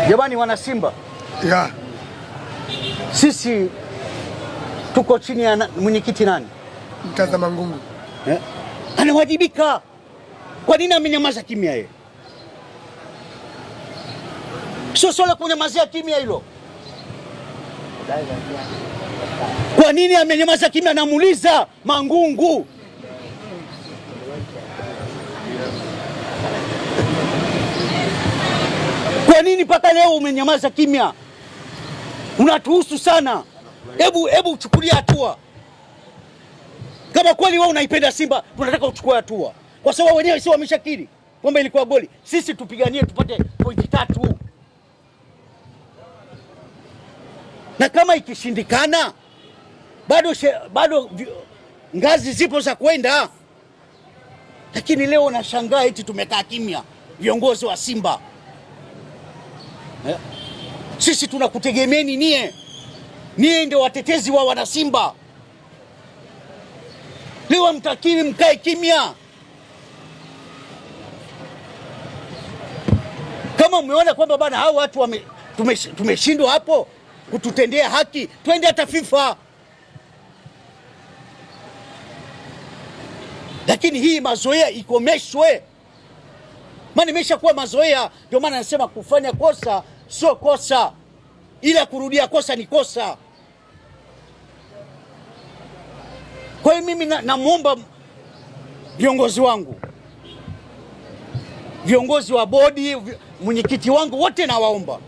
Jamani wana Simba. Yeah. Sisi tuko chini ya mwenyekiti nani? Mtaza Mangungu. Anawajibika. Kwa nini amenyamaza kimya yeye? Sio swala kunyamazia kimya hilo. Kwa nini amenyamaza kimya? Namuuliza Mangungu. Kwa nini mpaka leo umenyamaza kimya? Unatuhusu sana. Hebu chukulia hatua. Kama kweli wewe unaipenda Simba, tunataka uchukue hatua. Kwa sababu wenyewe si wameshakiri kwamba ilikuwa goli. Sisi tupiganie tupate pointi 3. Na kama ikishindikana, bado ngazi zipo za kwenda. Lakini leo nashangaa eti tumekaa kimya viongozi wa Simba. Sisi tunakutegemeeni nie ndio watetezi wa wana Simba. Leo mtakiri mkae kimya. Kama mmeona kwamba bana hao watu tumeshindwa hapo kututendea haki, twende hata FIFA. Lakini hii mazoea ikomeshwe. Maana imeshakuwa mazoea, ndio maana nasema kufanya kosa sio kosa, ila kurudia kosa ni kosa. Kwa hiyo mimi namuomba viongozi wangu, viongozi wa bodi, mwenyekiti wangu wote nawaomba